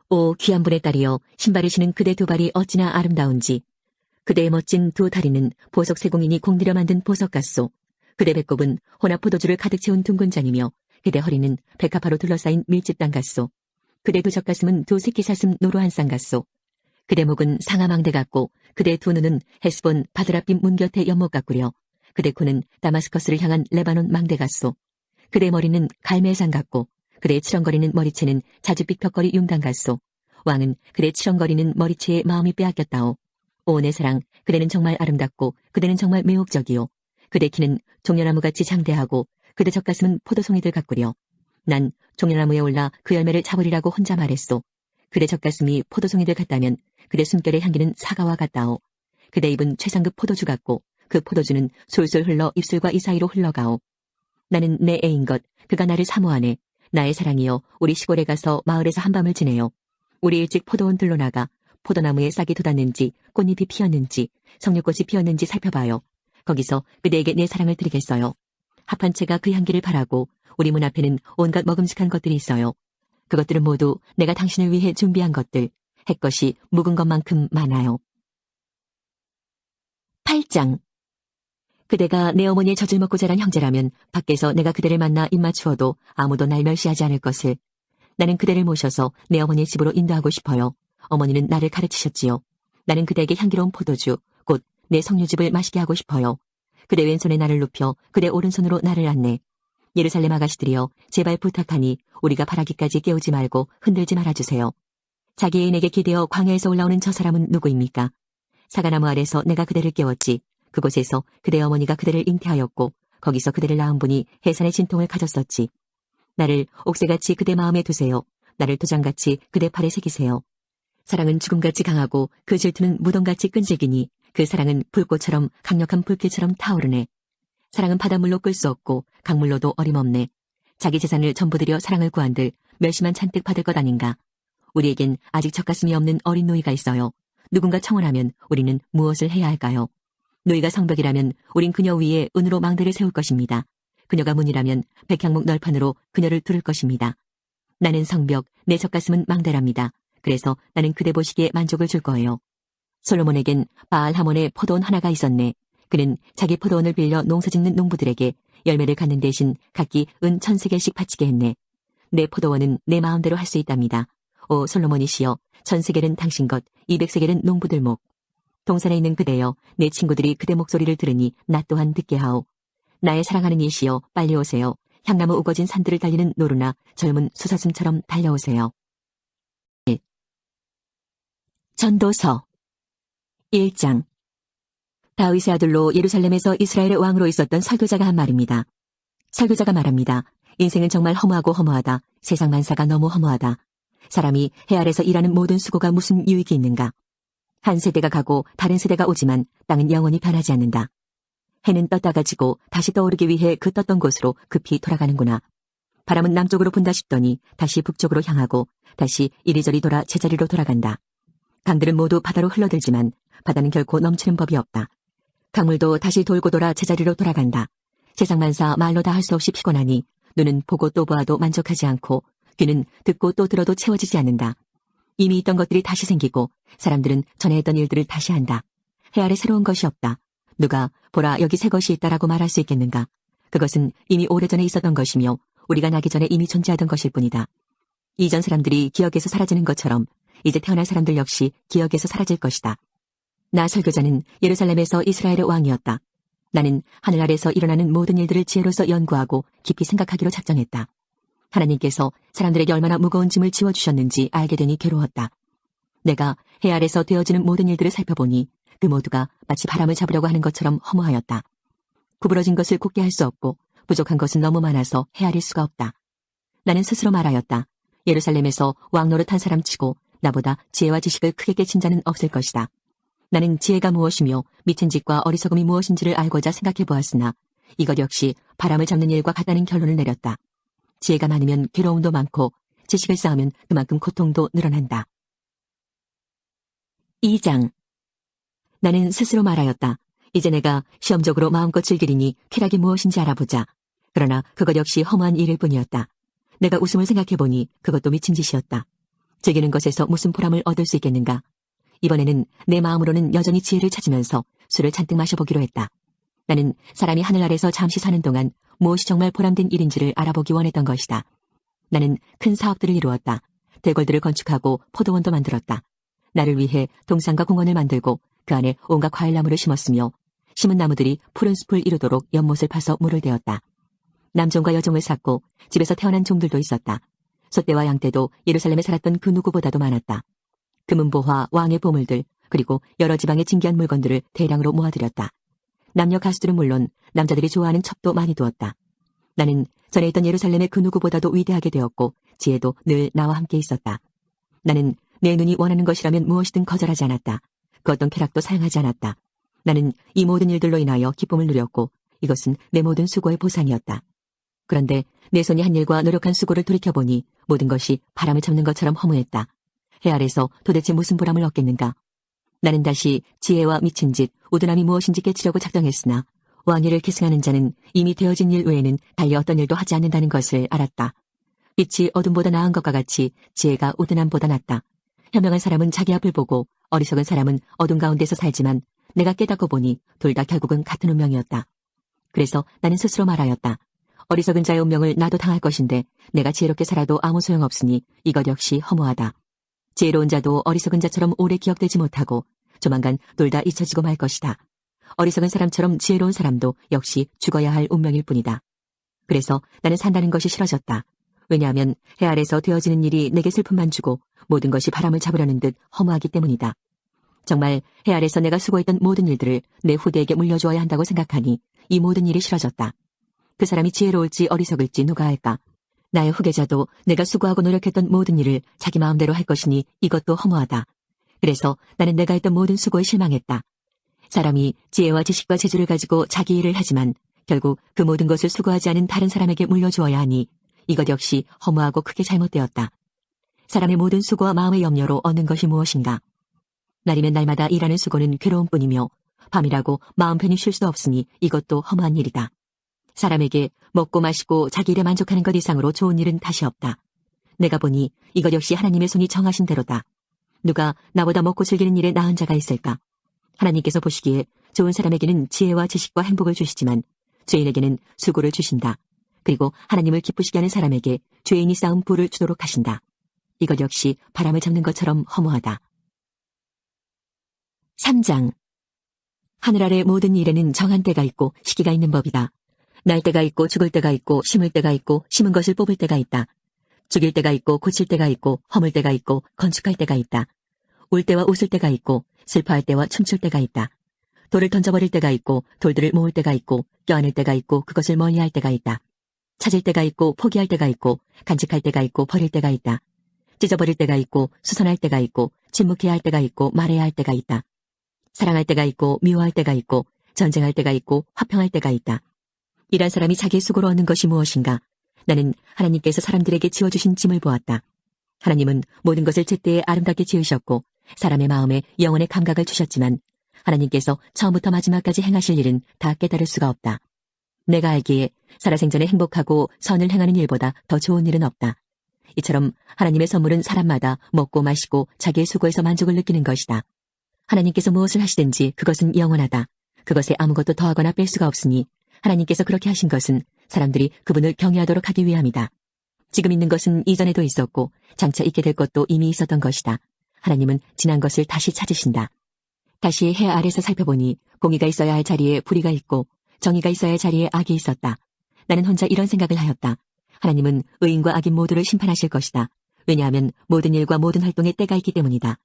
오 귀한 분의 딸이여, 신발을 신은 그대 두 발이 어찌나 아름다운지. 그대의 멋진 두 다리는 보석 세공인이 공들여 만든 보석 같소. 그대 배꼽은 혼합 포도주를 가득 채운 둥근 잔이며 그대 허리는 백합화로 둘러싸인 밀집단 같소. 그대 두 젖가슴은 두 새끼 사슴 노루 한 쌍 같소. 그대 목은 상아망대 같고 그대 두 눈은 헤스본 바드라빛 문 곁의 연못 같구려. 그대 코는 다마스커스를 향한 레바논 망대 같소. 그대 머리는 갈매산 같고 그대의 치렁거리는 머리채는 자줏빛 벽걸이 융단 같소. 왕은 그대 치렁거리는 머리채에 마음이 빼앗겼다오. 오 내 사랑, 그대는 정말 아름답고 그대는 정말 매혹적이요. 그대 키는 종려나무같이 장대하고 그대 젖가슴은 포도송이들 같구려. 난 종려나무에 올라 그 열매를 잡으리라고 혼자 말했소. 그대 젖가슴이 포도송이들 같다면 그대 숨결의 향기는 사과와 같다오. 그대 입은 최상급 포도주 같고 그 포도주는 솔솔 흘러 입술과 이 사이로 흘러가오. 나는 내 애인 것, 그가 나를 사모하네. 나의 사랑이여, 우리 시골에 가서 마을에서 한밤을 지내요. 우리 일찍 포도원 들로 나가 포도나무에 싹이 돋았는지 꽃잎이 피었는지 석류꽃이 피었는지 살펴봐요. 거기서 그대에게 내 사랑을 드리겠어요. 합한 채가 그 향기를 바라고 우리 문 앞에는 온갖 먹음직한 것들이 있어요. 그것들은 모두 내가 당신을 위해 준비한 것들. 햇것이 묵은 것만큼 많아요. 8장. 그대가 내 어머니의 젖을 먹고 자란 형제라면 밖에서 내가 그대를 만나 입맞추어도 아무도 날 멸시하지 않을 것을. 나는 그대를 모셔서 내 어머니의 집으로 인도하고 싶어요. 어머니는 나를 가르치셨지요. 나는 그대에게 향기로운 포도주, 곧 내 석류즙을 마시게 하고 싶어요. 그대 왼손에 나를 눕혀 그대 오른손으로 나를 안네. 예루살렘 아가씨들이여 제발 부탁하니 우리가 바라기까지 깨우지 말고 흔들지 말아주세요. 자기 애인에게 기대어 광야에서 올라오는 저 사람은 누구입니까? 사과나무 아래서 내가 그대를 깨웠지. 그곳에서 그대 어머니가 그대를 잉태하였고 거기서 그대를 낳은 분이 해산의 진통을 가졌었지. 나를 옥새같이 그대 마음에 두세요. 나를 도장같이 그대 팔에 새기세요. 사랑은 죽음같이 강하고 그 질투는 무덤같이 끈질기니 그 사랑은 불꽃처럼 강력한 불길처럼 타오르네. 사랑은 바닷물로 끌 수 없고 강물로도 어림없네. 자기 재산을 전부 들여 사랑을 구한들 멸시만 잔뜩 받을 것 아닌가. 우리에겐 아직 젖가슴이 없는 어린 노이가 있어요. 누군가 청혼하면 우리는 무엇을 해야 할까요? 노이가 성벽이라면 우린 그녀 위에 은으로 망대를 세울 것입니다. 그녀가 문이라면 백향목 널판으로 그녀를 두를 것입니다. 나는 성벽, 내 젖가슴은 망대랍니다. 그래서 나는 그대 보시기에 만족을 줄 거예요. 솔로몬에겐 바알 하몬의 포도원 하나가 있었네. 그는 자기 포도원을 빌려 농사짓는 농부들에게 열매를 갖는 대신 각기 은 1000세겔씩 바치게 했네. 내 포도원은 내 마음대로 할 수 있답니다. 오 솔로몬이시여, 1000세겔은 당신 것, 200세겔은 농부들 목. 동산에 있는 그대여, 내 친구들이 그대 목소리를 들으니 나 또한 듣게 하오. 나의 사랑하는 이시여, 빨리 오세요. 향나무 우거진 산들을 달리는 노루나 젊은 수사슴처럼 달려오세요. 전도서 1장. 다윗의 아들로 예루살렘에서 이스라엘의 왕으로 있었던 설교자가 한 말입니다. 설교자가 말합니다. 인생은 정말 허무하고 허무하다. 세상 만사가 너무 허무하다. 사람이 해 아래서 일하는 모든 수고가 무슨 유익이 있는가. 한 세대가 가고 다른 세대가 오지만 땅은 영원히 변하지 않는다. 해는 떴다가 지고 다시 떠오르기 위해 그 떴던 곳으로 급히 돌아가는구나. 바람은 남쪽으로 분다 싶더니 다시 북쪽으로 향하고 다시 이리저리 돌아 제자리로 돌아간다. 강들은 모두 바다로 흘러들지만 바다는 결코 넘치는 법이 없다. 강물도 다시 돌고 돌아 제자리로 돌아간다. 세상 만사 말로 다 할 수 없이 피곤하니 눈은 보고 또 보아도 만족하지 않고 귀는 듣고 또 들어도 채워지지 않는다. 이미 있던 것들이 다시 생기고 사람들은 전에 했던 일들을 다시 한다. 해 아래 새로운 것이 없다. 누가 보라 여기 새 것이 있다라고 말할 수 있겠는가. 그것은 이미 오래전에 있었던 것이며 우리가 나기 전에 이미 존재하던 것일 뿐이다. 이전 사람들이 기억에서 사라지는 것처럼 이제 태어날 사람들 역시 기억에서 사라질 것이다. 나 설교자는 예루살렘에서 이스라엘의 왕이었다. 나는 하늘 아래서 일어나는 모든 일들을 지혜로서 연구하고 깊이 생각하기로 작정했다. 하나님께서 사람들에게 얼마나 무거운 짐을 지워주셨는지 알게 되니 괴로웠다. 내가 해 아래서 되어지는 모든 일들을 살펴보니 그 모두가 마치 바람을 잡으려고 하는 것처럼 허무하였다. 구부러진 것을 굳게 할 수 없고 부족한 것은 너무 많아서 헤아릴 수가 없다. 나는 스스로 말하였다. 예루살렘에서 왕 노릇한 사람치고 나보다 지혜와 지식을 크게 깨친 자는 없을 것이다. 나는 지혜가 무엇이며 미친 짓과 어리석음이 무엇인지를 알고자 생각해 보았으나 이것 역시 바람을 잡는 일과 같다는 결론을 내렸다. 지혜가 많으면 괴로움도 많고 지식을 쌓으면 그만큼 고통도 늘어난다. 2장. 나는 스스로 말하였다. 이제 내가 시험적으로 마음껏 즐기리니 쾌락이 무엇인지 알아보자. 그러나 그것 역시 허무한 일일 뿐이었다. 내가 웃음을 생각해보니 그것도 미친 짓이었다. 즐기는 것에서 무슨 보람을 얻을 수 있겠는가. 이번에는 내 마음으로는 여전히 지혜를 찾으면서 술을 잔뜩 마셔보기로 했다. 나는 사람이 하늘 아래서 잠시 사는 동안 무엇이 정말 보람된 일인지를 알아보기 원했던 것이다. 나는 큰 사업들을 이루었다. 대궐들을 건축하고 포도원도 만들었다. 나를 위해 동산과 공원을 만들고 그 안에 온갖 과일나무를 심었으며 심은 나무들이 푸른 숲을 이루도록 연못을 파서 물을 대었다. 남종과 여종을 샀고 집에서 태어난 종들도 있었다. 소떼와 양떼도 예루살렘에 살았던 그 누구보다도 많았다. 금은보화, 왕의 보물들, 그리고 여러 지방의 진귀한 물건들을 대량으로 모아들였다. 남녀 가수들은 물론 남자들이 좋아하는 첩도 많이 두었다. 나는 전에 있던 예루살렘의 그 누구보다도 위대하게 되었고 지혜도 늘 나와 함께 있었다. 나는 내 눈이 원하는 것이라면 무엇이든 거절하지 않았다. 그 어떤 쾌락도 사용하지 않았다. 나는 이 모든 일들로 인하여 기쁨을 누렸고 이것은 내 모든 수고의 보상이었다. 그런데 내 손이 한 일과 노력한 수고를 돌이켜보니 모든 것이 바람을 잡는 것처럼 허무했다. 해 아래서 도대체 무슨 보람을 얻겠는가. 나는 다시 지혜와 미친 짓, 우둔함이 무엇인지 깨치려고 작정했으나 왕위를 계승하는 자는 이미 되어진 일 외에는 달리 어떤 일도 하지 않는다는 것을 알았다. 빛이 어둠보다 나은 것과 같이 지혜가 우둔함보다 낫다. 현명한 사람은 자기 앞을 보고 어리석은 사람은 어둠 가운데서 살지만 내가 깨닫고 보니 둘 다 결국은 같은 운명이었다. 그래서 나는 스스로 말하였다. 어리석은 자의 운명을 나도 당할 것인데 내가 지혜롭게 살아도 아무 소용없으니 이것 역시 허무하다. 지혜로운 자도 어리석은 자처럼 오래 기억되지 못하고 조만간 둘 다 잊혀지고 말 것이다. 어리석은 사람처럼 지혜로운 사람도 역시 죽어야 할 운명일 뿐이다. 그래서 나는 산다는 것이 싫어졌다. 왜냐하면 해 아래서 되어지는 일이 내게 슬픔만 주고 모든 것이 바람을 잡으려는 듯 허무하기 때문이다. 정말 해 아래서 내가 수고했던 모든 일들을 내 후대에게 물려주어야 한다고 생각하니 이 모든 일이 싫어졌다. 그 사람이 지혜로울지 어리석을지 누가 알까? 나의 후계자도 내가 수고하고 노력했던 모든 일을 자기 마음대로 할 것이니 이것도 허무하다. 그래서 나는 내가 했던 모든 수고에 실망했다. 사람이 지혜와 지식과 재주를 가지고 자기 일을 하지만 결국 그 모든 것을 수고하지 않은 다른 사람에게 물려주어야 하니 이것 역시 허무하고 크게 잘못되었다. 사람의 모든 수고와 마음의 염려로 얻는 것이 무엇인가? 날이면 날마다 일하는 수고는 괴로움뿐이며 밤이라고 마음 편히 쉴 수 없으니 이것도 허무한 일이다. 사람에게 먹고 마시고 자기 일에 만족하는 것 이상으로 좋은 일은 다시 없다. 내가 보니 이것 역시 하나님의 손이 정하신 대로다. 누가 나보다 먹고 즐기는 일에 나은 자가 있을까? 하나님께서 보시기에 좋은 사람에게는 지혜와 지식과 행복을 주시지만 죄인에게는 수고를 주신다. 그리고 하나님을 기쁘시게 하는 사람에게 죄인이 쌓은 부를 주도록 하신다. 이것 역시 바람을 잡는 것처럼 허무하다. 3장. 하늘 아래 모든 일에는 정한 때가 있고 시기가 있는 법이다. 날 때가 있고 죽을 때가 있고 심을 때가 있고 심은 것을 뽑을 때가 있다. 죽일 때가 있고 고칠 때가 있고 허물 때가 있고 건축할 때가 있다. 울 때와 웃을 때가 있고 슬퍼할 때와 춤출 때가 있다. 돌을 던져버릴 때가 있고 돌들을 모을 때가 있고 껴안을 때가 있고 그것을 멀리할 때가 있다. 찾을 때가 있고 포기할 때가 있고 간직할 때가 있고 버릴 때가 있다. 찢어버릴 때가 있고 수선할 때가 있고 침묵해야 할 때가 있고 말해야 할 때가 있다. 사랑할 때가 있고 미워할 때가 있고 전쟁할 때가 있고 화평할 때가 있다. 일한 사람이 자기의 수고로 얻는 것이 무엇인가? 나는 하나님께서 사람들에게 지어주신 짐을 보았다. 하나님은 모든 것을 제때에 아름답게 지으셨고 사람의 마음에 영혼의 감각을 주셨지만 하나님께서 처음부터 마지막까지 행하실 일은 다 깨달을 수가 없다. 내가 알기에 살아생전에 행복하고 선을 행하는 일보다 더 좋은 일은 없다. 이처럼 하나님의 선물은 사람마다 먹고 마시고 자기의 수고에서 만족을 느끼는 것이다. 하나님께서 무엇을 하시든지 그것은 영원하다. 그것에 아무것도 더하거나 뺄 수가 없으니 하나님께서 그렇게 하신 것은 사람들이 그분을 경외하도록 하기 위함이다. 지금 있는 것은 이전에도 있었고 장차 있게 될 것도 이미 있었던 것이다. 하나님은 지난 것을 다시 찾으신다. 다시 해 아래서 살펴보니 공의가 있어야 할 자리에 불의가 있고 정의가 있어야 할 자리에 악이 있었다. 나는 혼자 이런 생각을 하였다. 하나님은 의인과 악인 모두를 심판하실 것이다. 왜냐하면 모든 일과 모든 활동에 때가 있기 때문이다.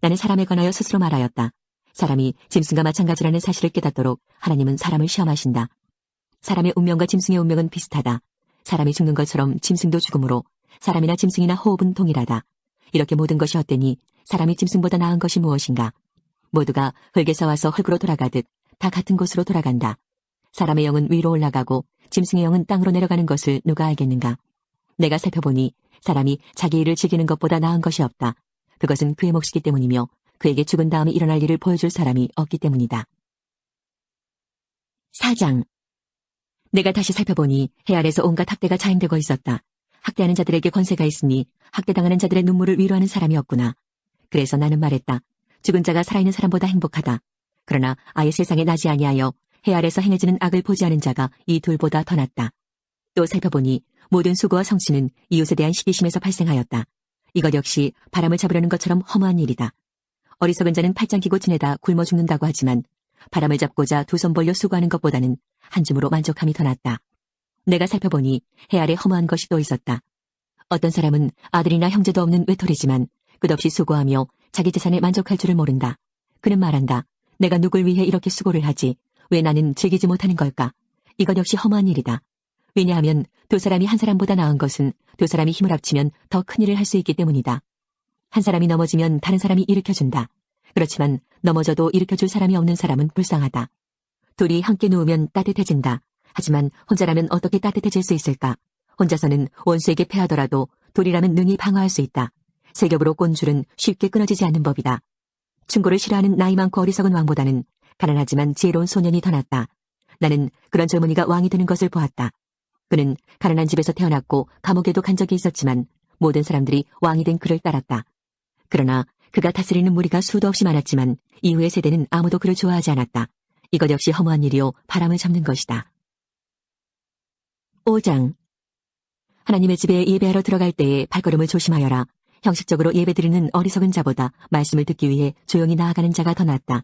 나는 사람에 관하여 스스로 말하였다. 사람이 짐승과 마찬가지라는 사실을 깨닫도록 하나님은 사람을 시험하신다. 사람의 운명과 짐승의 운명은 비슷하다. 사람이 죽는 것처럼 짐승도 죽으므로 사람이나 짐승이나 호흡은 동일하다. 이렇게 모든 것이 헛되니 사람이 짐승보다 나은 것이 무엇인가? 모두가 흙에서 와서 흙으로 돌아가듯 다 같은 곳으로 돌아간다. 사람의 영은 위로 올라가고 짐승의 영은 땅으로 내려가는 것을 누가 알겠는가? 내가 살펴보니 사람이 자기 일을 즐기는 것보다 나은 것이 없다. 그것은 그의 몫이기 때문이며 그에게 죽은 다음에 일어날 일을 보여줄 사람이 없기 때문이다. 4장. 내가 다시 살펴보니 해 아래서 온갖 학대가 자행되고 있었다. 학대하는 자들에게 권세가 있으니 학대당하는 자들의 눈물을 위로하는 사람이 없구나. 그래서 나는 말했다. 죽은 자가 살아있는 사람보다 행복하다. 그러나 아예 세상에 나지 아니하여 해 아래서 행해지는 악을 보지 않은 자가 이 둘보다 더 낫다. 또 살펴보니 모든 수고와 성취는 이웃에 대한 시기심에서 발생하였다. 이것 역시 바람을 잡으려는 것처럼 허무한 일이다. 어리석은 자는 팔짱 끼고 지내다 굶어 죽는다고 하지만 바람을 잡고자 두 손 벌려 수고하는 것보다는 한 줌으로 만족함이 더 낫다. 내가 살펴보니 해 아래 허무한 것이 또 있었다. 어떤 사람은 아들이나 형제도 없는 외톨이지만 끝없이 수고하며 자기 재산에 만족할 줄을 모른다. 그는 말한다. 내가 누굴 위해 이렇게 수고를 하지? 왜 나는 즐기지 못하는 걸까? 이것 역시 허무한 일이다. 왜냐하면 두 사람이 한 사람보다 나은 것은 두 사람이 힘을 합치면 더 큰 일을 할 수 있기 때문이다. 한 사람이 넘어지면 다른 사람이 일으켜준다. 그렇지만 넘어져도 일으켜줄 사람이 없는 사람은 불쌍하다. 둘이 함께 누우면 따뜻해진다. 하지만 혼자라면 어떻게 따뜻해질 수 있을까? 혼자서는 원수에게 패하더라도 둘이라면 능히 방어할 수 있다. 세 겹으로 꼰 줄은 쉽게 끊어지지 않는 법이다. 충고를 싫어하는 나이 많고 어리석은 왕보다는 가난하지만 지혜로운 소년이 더 낫다. 나는 그런 젊은이가 왕이 되는 것을 보았다. 그는 가난한 집에서 태어났고 감옥에도 간 적이 있었지만 모든 사람들이 왕이 된 그를 따랐다. 그러나 그가 다스리는 무리가 수도 없이 많았지만 이후의 세대는 아무도 그를 좋아하지 않았다. 이것 역시 허무한 일이요 바람을 잡는 것이다. 5장. 하나님의 집에 예배하러 들어갈 때에 발걸음을 조심하여라. 형식적으로 예배드리는 어리석은 자보다 말씀을 듣기 위해 조용히 나아가는 자가 더 낫다.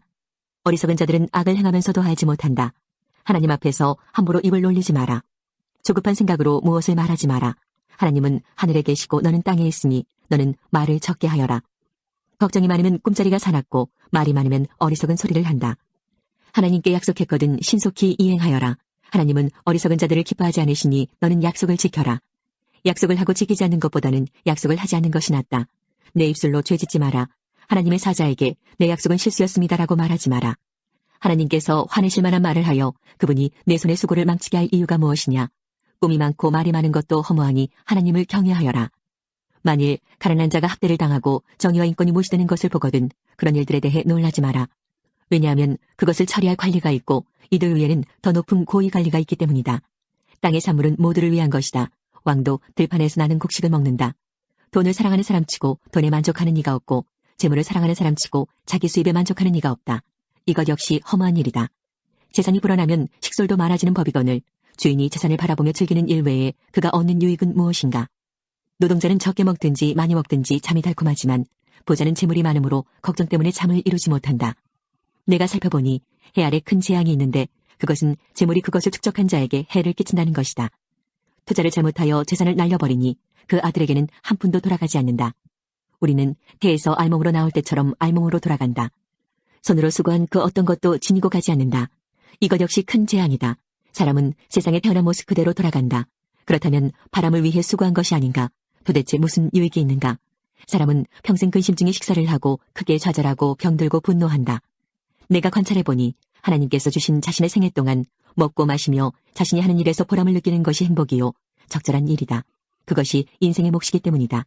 어리석은 자들은 악을 행하면서도 알지 못한다. 하나님 앞에서 함부로 입을 놀리지 마라. 조급한 생각으로 무엇을 말하지 마라. 하나님은 하늘에 계시고 너는 땅에 있으니 너는 말을 적게 하여라. 걱정이 많으면 꿈자리가 사납고 말이 많으면 어리석은 소리를 한다. 하나님께 약속했거든 신속히 이행하여라. 하나님은 어리석은 자들을 기뻐하지 않으시니 너는 약속을 지켜라. 약속을 하고 지키지 않는 것보다는 약속을 하지 않는 것이 낫다. 내 입술로 죄짓지 마라. 하나님의 사자에게 내 약속은 실수였습니다라고 말하지 마라. 하나님께서 화내실 만한 말을 하여 그분이 내 손의 수고를 망치게 할 이유가 무엇이냐. 꿈이 많고 말이 많은 것도 허무하니 하나님을 경외하여라. 만일 가난한 자가 학대를 당하고 정의와 인권이 무시되는 것을 보거든 그런 일들에 대해 놀라지 마라. 왜냐하면 그것을 처리할 관리가 있고 이들 위에는 더 높은 고위 관리가 있기 때문이다. 땅의 산물은 모두를 위한 것이다. 왕도 들판에서 나는 곡식을 먹는다. 돈을 사랑하는 사람치고 돈에 만족하는 이가 없고 재물을 사랑하는 사람치고 자기 수입에 만족하는 이가 없다. 이것 역시 허무한 일이다. 재산이 불어나면 식솔도 많아지는 법이거늘 주인이 재산을 바라보며 즐기는 일 외에 그가 얻는 유익은 무엇인가. 노동자는 적게 먹든지 많이 먹든지 잠이 달콤하지만 부자는 재물이 많으므로 걱정 때문에 잠을 이루지 못한다. 내가 살펴보니 해 아래 큰 재앙이 있는데 그것은 재물이 그것을 축적한 자에게 해를 끼친다는 것이다. 투자를 잘못하여 재산을 날려버리니 그 아들에게는 한 푼도 돌아가지 않는다. 우리는 태에서 알몸으로 나올 때처럼 알몸으로 돌아간다. 손으로 수고한 그 어떤 것도 지니고 가지 않는다. 이것 역시 큰 재앙이다. 사람은 세상에 태어난 모습 그대로 돌아간다. 그렇다면 바람을 위해 수고한 것이 아닌가? 도대체 무슨 유익이 있는가? 사람은 평생 근심중에 식사를 하고 크게 좌절하고 병들고 분노한다. 내가 관찰해보니 하나님께서 주신 자신의 생애 동안 먹고 마시며 자신이 하는 일에서 보람을 느끼는 것이 행복이요 적절한 일이다. 그것이 인생의 몫이기 때문이다.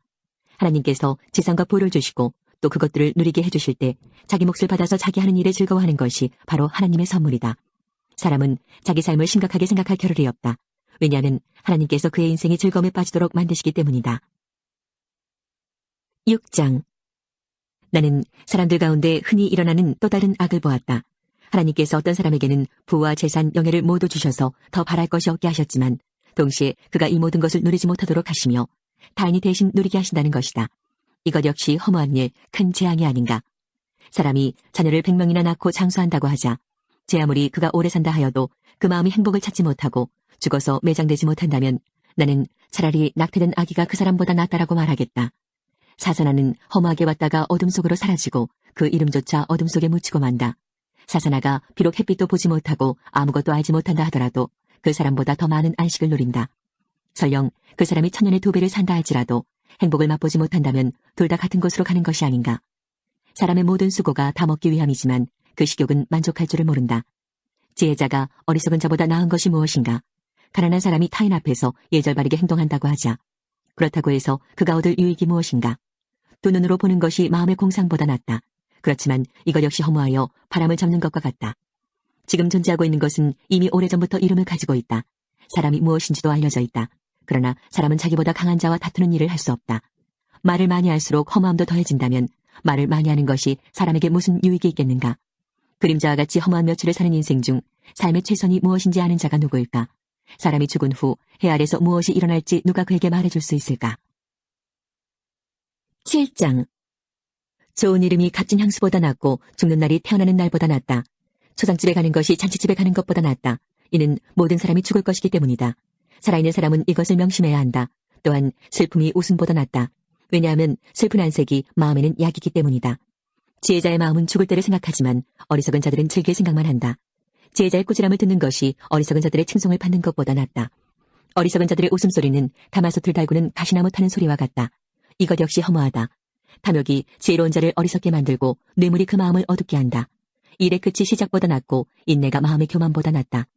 하나님께서 재산과 부를 주시고 또 그것들을 누리게 해주실 때 자기 몫을 받아서 자기 하는 일에 즐거워하는 것이 바로 하나님의 선물이다. 사람은 자기 삶을 심각하게 생각할 겨를이 없다. 왜냐하면 하나님께서 그의 인생이 즐거움에 빠지도록 만드시기 때문이다. 6장. 나는 사람들 가운데 흔히 일어나는 또 다른 악을 보았다. 하나님께서 어떤 사람에게는 부와 재산, 영예를 모두 주셔서 더 바랄 것이 없게 하셨지만 동시에 그가 이 모든 것을 누리지 못하도록 하시며 타인이 대신 누리게 하신다는 것이다. 이것 역시 허무한 일, 큰 재앙이 아닌가. 사람이 자녀를 100명이나 낳고 장수한다고 하자 제 아무리 그가 오래 산다 하여도 그 마음이 행복을 찾지 못하고 죽어서 매장되지 못한다면 나는 차라리 낙태된 아기가 그 사람보다 낫다라고 말하겠다. 사사나는 허무하게 왔다가 어둠 속으로 사라지고 그 이름조차 어둠 속에 묻히고 만다. 사사나가 비록 햇빛도 보지 못하고 아무것도 알지 못한다 하더라도 그 사람보다 더 많은 안식을 누린다. 설령 그 사람이 천년의 2배를 산다 할지라도 행복을 맛보지 못한다면 둘 다 같은 곳으로 가는 것이 아닌가. 사람의 모든 수고가 다 먹기 위함이지만 그 식욕은 만족할 줄을 모른다. 지혜자가 어리석은 자보다 나은 것이 무엇인가. 가난한 사람이 타인 앞에서 예절바르게 행동한다고 하자. 그렇다고 해서 그가 얻을 유익이 무엇인가. 두 눈으로 보는 것이 마음의 공상보다 낫다. 그렇지만 이것 역시 허무하여 바람을 잡는 것과 같다. 지금 존재하고 있는 것은 이미 오래전부터 이름을 가지고 있다. 사람이 무엇인지도 알려져 있다. 그러나 사람은 자기보다 강한 자와 다투는 일을 할 수 없다. 말을 많이 할수록 허무함도 더해진다면 말을 많이 하는 것이 사람에게 무슨 유익이 있겠는가. 그림자와 같이 허무한 며칠을 사는 인생 중 삶의 최선이 무엇인지 아는 자가 누구일까? 사람이 죽은 후 해 아래서 무엇이 일어날지 누가 그에게 말해줄 수 있을까? 7장. 좋은 이름이 값진 향수보다 낫고 죽는 날이 태어나는 날보다 낫다. 초상집에 가는 것이 잔치집에 가는 것보다 낫다. 이는 모든 사람이 죽을 것이기 때문이다. 살아있는 사람은 이것을 명심해야 한다. 또한 슬픔이 웃음보다 낫다. 왜냐하면 슬픈 안색이 마음에는 약이기 때문이다. 지혜자의 마음은 죽을 때를 생각하지만 어리석은 자들은 즐길 생각만 한다. 지혜자의 꾸지람을 듣는 것이 어리석은 자들의 칭송을 받는 것보다 낫다. 어리석은 자들의 웃음소리는 가마솥을 달구는 가시나무 타는 소리와 같다. 이것 역시 허무하다. 탐욕이 지혜로운 자를 어리석게 만들고 뇌물이 그 마음을 어둡게 한다. 일의 끝이 시작보다 낫고 인내가 마음의 교만보다 낫다.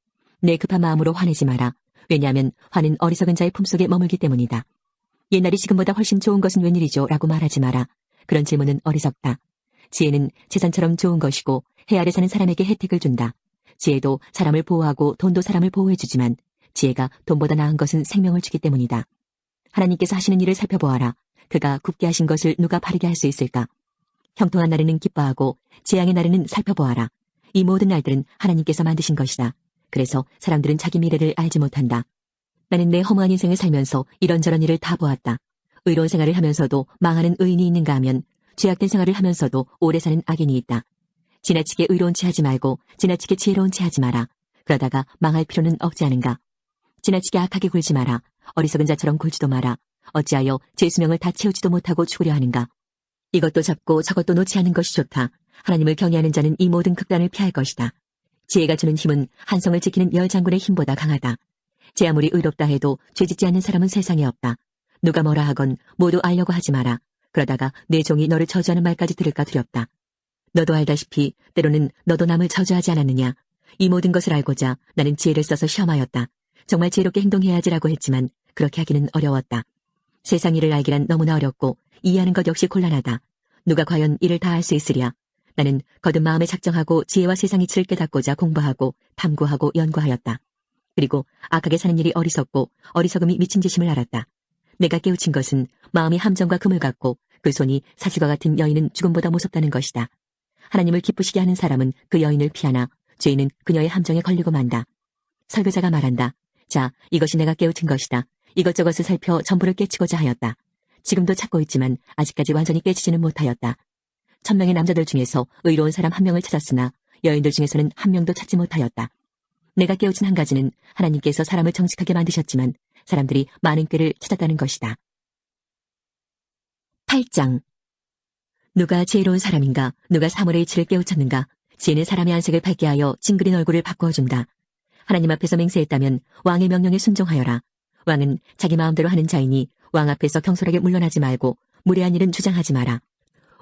내 급한 마음으로 화내지 마라. 왜냐하면 화는 어리석은 자의 품속에 머물기 때문이다. 옛날이 지금보다 훨씬 좋은 것은 웬일이죠? 라고 말하지 마라. 그런 질문은 어리석다. 지혜는 재산처럼 좋은 것이고 해 아래 사는 사람에게 혜택을 준다. 지혜도 사람을 보호하고 돈도 사람을 보호해주지만 지혜가 돈보다 나은 것은 생명을 주기 때문이다. 하나님께서 하시는 일을 살펴보아라. 그가 굽게 하신 것을 누가 바르게 할 수 있을까? 형통한 날에는 기뻐하고 재앙의 날에는 살펴보아라. 이 모든 날들은 하나님께서 만드신 것이다. 그래서 사람들은 자기 미래를 알지 못한다. 나는 내 허무한 인생을 살면서 이런저런 일을 다 보았다. 의로운 생활을 하면서도 망하는 의인이 있는가 하면 죄악된 생활을 하면서도 오래 사는 악인이 있다. 지나치게 의로운 채 하지 말고 지나치게 지혜로운 채 하지 마라. 그러다가 망할 필요는 없지 않은가. 지나치게 악하게 굴지 마라. 어리석은 자처럼 굴지도 마라. 어찌하여 제 수명을 다 채우지도 못하고 죽으려 하는가. 이것도 잡고 저것도 놓지 않는 것이 좋다. 하나님을 경외하는 자는 이 모든 극단을 피할 것이다. 지혜가 주는 힘은 한성을 지키는 열 장군의 힘보다 강하다. 제 아무리 의롭다 해도 죄짓지 않는 사람은 세상에 없다. 누가 뭐라 하건 모두 알려고 하지 마라. 그러다가 내 종이 너를 저주하는 말까지 들을까 두렵다. 너도 알다시피 때로는 너도 남을 저주하지 않았느냐. 이 모든 것을 알고자 나는 지혜를 써서 시험하였다. 정말 지혜롭게 행동해야지라고 했지만 그렇게 하기는 어려웠다. 세상 일을 알기란 너무나 어렵고 이해하는 것 역시 곤란하다. 누가 과연 이를 다 알 수 있으랴. 나는 거듭 마음에 작정하고 지혜와 세상 이치를 깨닫고자 공부하고 탐구하고 연구하였다. 그리고 악하게 사는 일이 어리석고 어리석음이 미친 짓임을 알았다. 내가 깨우친 것은 마음이 함정과 금을 갖고 그 손이 사슬과 같은 여인은 죽음보다 무섭다는 것이다. 하나님을 기쁘시게 하는 사람은 그 여인을 피하나 죄인은 그녀의 함정에 걸리고 만다. 설교자가 말한다. 자, 이것이 내가 깨우친 것이다. 이것저것을 살펴 전부를 깨치고자 하였다. 지금도 찾고 있지만 아직까지 완전히 깨치지는 못하였다. 1000명의 남자들 중에서 의로운 사람 1명을 찾았으나 여인들 중에서는 1명도 찾지 못하였다. 내가 깨우친 한 가지는 하나님께서 사람을 정직하게 만드셨지만 사람들이 많은 꾀를 찾았다는 것이다. 8장. 누가 지혜로운 사람인가? 누가 사물의 이치를 깨우쳤는가? 지혜는 사람의 안색을 밝게 하여 찡그린 얼굴을 바꾸어준다. 하나님 앞에서 맹세했다면 왕의 명령에 순종하여라. 왕은 자기 마음대로 하는 자이니 왕 앞에서 경솔하게 물러나지 말고 무례한 일은 주장하지 마라.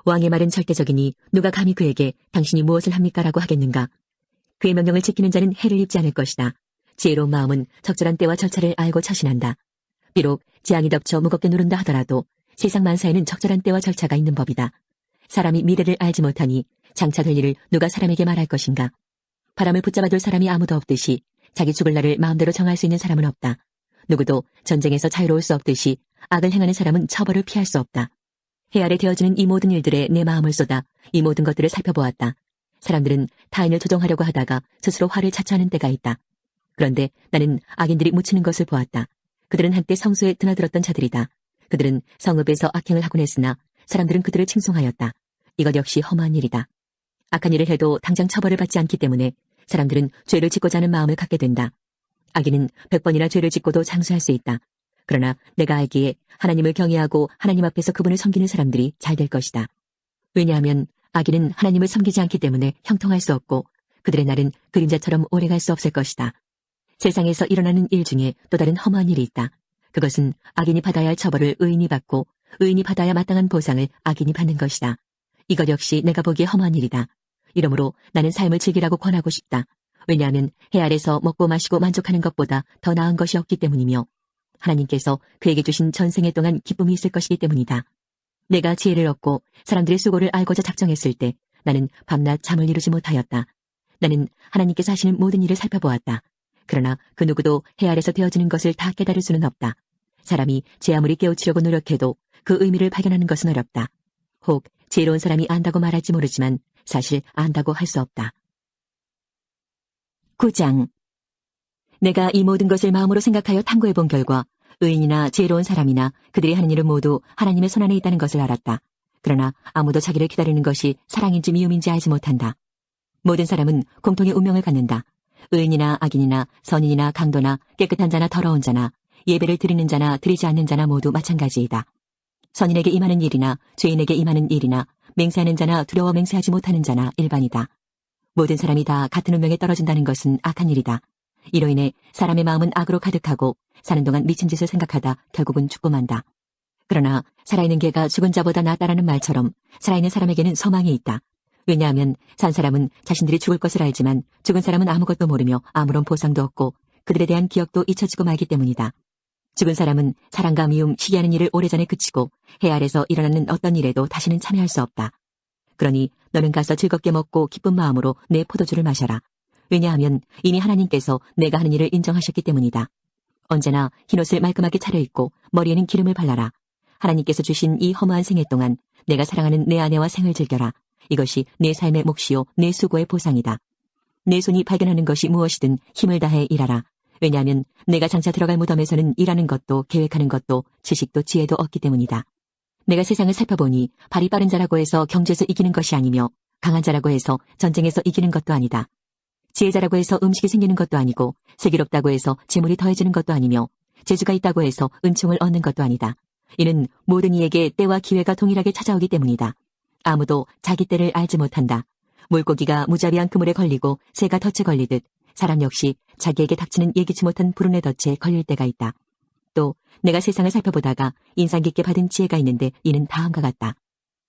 왕의 말은 절대적이니 누가 감히 그에게 당신이 무엇을 합니까? 라고 하겠는가? 그의 명령을 지키는 자는 해를 입지 않을 것이다. 지혜로운 마음은 적절한 때와 절차를 알고 처신한다. 비록 재앙이 덮쳐 무겁게 누른다 하더라도 세상 만사에는 적절한 때와 절차가 있는 법이다. 사람이 미래를 알지 못하니 장차 될 일을 누가 사람에게 말할 것인가? 바람을 붙잡아둘 사람이 아무도 없듯이 자기 죽을 날을 마음대로 정할 수 있는 사람은 없다. 누구도 전쟁에서 자유로울 수 없듯이 악을 행하는 사람은 처벌을 피할 수 없다. 해 아래 되어지는 이 모든 일들에 내 마음을 쏟아 이 모든 것들을 살펴보았다. 사람들은 타인을 조종하려고 하다가 스스로 화를 자초하는 때가 있다. 그런데 나는 악인들이 묻히는 것을 보았다. 그들은 한때 성소에 드나들었던 자들이다. 그들은 성읍에서 악행을 하곤 했으나 사람들은 그들을 칭송하였다. 이것 역시 험한 일이다. 악한 일을 해도 당장 처벌을 받지 않기 때문에 사람들은 죄를 짓고자 하는 마음을 갖게 된다. 악인은 100번이나 죄를 짓고도 장수할 수 있다. 그러나 내가 알기에 하나님을 경외하고 하나님 앞에서 그분을 섬기는 사람들이 잘 될 것이다. 왜냐하면 악인은 하나님을 섬기지 않기 때문에 형통할 수 없고 그들의 날은 그림자처럼 오래갈 수 없을 것이다. 세상에서 일어나는 일 중에 또 다른 험한 일이 있다. 그것은 악인이 받아야 할 처벌을 의인이 받고 의인이 받아야 마땅한 보상을 악인이 받는 것이다. 이것 역시 내가 보기에 험한 일이다. 이러므로 나는 삶을 즐기라고 권하고 싶다. 왜냐하면 해 아래서 먹고 마시고 만족하는 것보다 더 나은 것이 없기 때문이며 하나님께서 그에게 주신 전생에 동안 기쁨이 있을 것이기 때문이다. 내가 지혜를 얻고 사람들의 수고를 알고자 작정했을 때 나는 밤낮 잠을 이루지 못하였다. 나는 하나님께서 하시는 모든 일을 살펴보았다. 그러나 그 누구도 해 아래서 되어지는 것을 다 깨달을 수는 없다. 사람이 제 아무리 깨우치려고 노력해도 그 의미를 발견하는 것은 어렵다. 혹 지혜로운 사람이 안다고 말할지 모르지만 사실 안다고 할 수 없다. 9장. 내가 이 모든 것을 마음으로 생각하여 탐구해본 결과 의인이나 지혜로운 사람이나 그들이 하는 일은 모두 하나님의 손안에 있다는 것을 알았다. 그러나 아무도 자기를 기다리는 것이 사랑인지 미움인지 알지 못한다. 모든 사람은 공통의 운명을 갖는다. 의인이나 악인이나 선인이나 강도나 깨끗한 자나 더러운 자나 예배를 드리는 자나 드리지 않는 자나 모두 마찬가지이다. 선인에게 임하는 일이나 죄인에게 임하는 일이나 맹세하는 자나 두려워 맹세하지 못하는 자나 일반이다. 모든 사람이 다 같은 운명에 떨어진다는 것은 악한 일이다. 이로 인해 사람의 마음은 악으로 가득하고 사는 동안 미친 짓을 생각하다 결국은 죽고 만다. 그러나 살아있는 개가 죽은 자보다 낫다라는 말처럼 살아있는 사람에게는 소망이 있다. 왜냐하면 산 사람은 자신들이 죽을 것을 알지만 죽은 사람은 아무것도 모르며 아무런 보상도 없고 그들에 대한 기억도 잊혀지고 말기 때문이다. 죽은 사람은 사랑과 미움, 시기하는 일을 오래전에 그치고 해 아래서 일어나는 어떤 일에도 다시는 참여할 수 없다. 그러니 너는 가서 즐겁게 먹고 기쁜 마음으로 내 포도주를 마셔라. 왜냐하면 이미 하나님께서 내가 하는 일을 인정하셨기 때문이다. 언제나 흰옷을 말끔하게 차려입고 머리에는 기름을 발라라. 하나님께서 주신 이 허무한 생애 동안 내가 사랑하는 내 아내와 생을 즐겨라. 이것이 내 삶의 몫이요 내 수고의 보상이다. 내 손이 발견하는 것이 무엇이든 힘을 다해 일하라. 왜냐하면 내가 장차 들어갈 무덤에서는 일하는 것도 계획하는 것도 지식도 지혜도 없기 때문이다. 내가 세상을 살펴보니 발이 빠른 자라고 해서 경주에서 이기는 것이 아니며 강한 자라고 해서 전쟁에서 이기는 것도 아니다. 지혜자라고 해서 음식이 생기는 것도 아니고 슬기롭다고 해서 재물이 더해지는 것도 아니며 재주가 있다고 해서 은총을 얻는 것도 아니다. 이는 모든 이에게 때와 기회가 동일하게 찾아오기 때문이다. 아무도 자기 때를 알지 못한다. 물고기가 무자비한 그물에 걸리고 새가 덫에 걸리듯 사람 역시 자기에게 닥치는 예기치 못한 불운의 덫에 걸릴 때가 있다. 또 내가 세상을 살펴보다가 인상 깊게 받은 지혜가 있는데 이는 다음과 같다.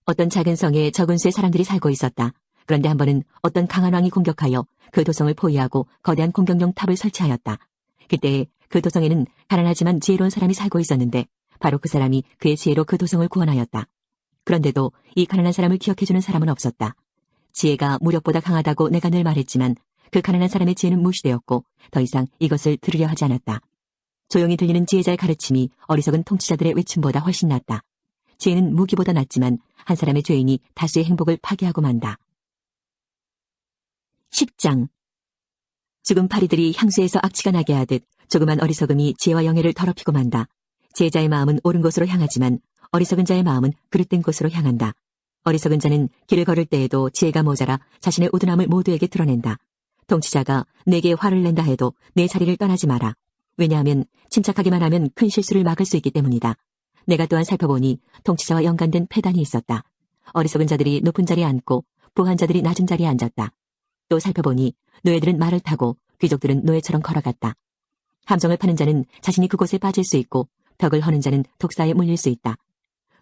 어떤 작은 성에 적은 수의 사람들이 살고 있었다. 그런데 한 번은 어떤 강한 왕이 공격하여 그 도성을 포위하고 거대한 공격용 탑을 설치하였다. 그때 그 도성에는 가난하지만 지혜로운 사람이 살고 있었는데 바로 그 사람이 그의 지혜로 그 도성을 구원하였다. 그런데도 이 가난한 사람을 기억해주는 사람은 없었다. 지혜가 무력보다 강하다고 내가 늘 말했지만 그 가난한 사람의 지혜는 무시되었고 더 이상 이것을 들으려 하지 않았다. 조용히 들리는 지혜자의 가르침이 어리석은 통치자들의 외침보다 훨씬 낫다. 지혜는 무기보다 낫지만 한 사람의 죄인이 다수의 행복을 파괴하고 만다. 10장. 죽은 파리들이 향수에서 악취가 나게 하듯 조그만 어리석음이 지혜와 영예를 더럽히고 만다. 지혜자의 마음은 옳은 곳으로 향하지만 어리석은 자의 마음은 그릇된 곳으로 향한다. 어리석은 자는 길을 걸을 때에도 지혜가 모자라 자신의 우둔함을 모두에게 드러낸다. 통치자가 내게 화를 낸다 해도 내 자리를 떠나지 마라. 왜냐하면 침착하기만 하면 큰 실수를 막을 수 있기 때문이다. 내가 또한 살펴보니 통치자와 연관된 폐단이 있었다. 어리석은 자들이 높은 자리에 앉고 부한 자들이 낮은 자리에 앉았다. 또 살펴보니 노예들은 말을 타고 귀족들은 노예처럼 걸어갔다. 함정을 파는 자는 자신이 그곳에 빠질 수 있고 벽을 허는 자는 독사에 물릴 수 있다.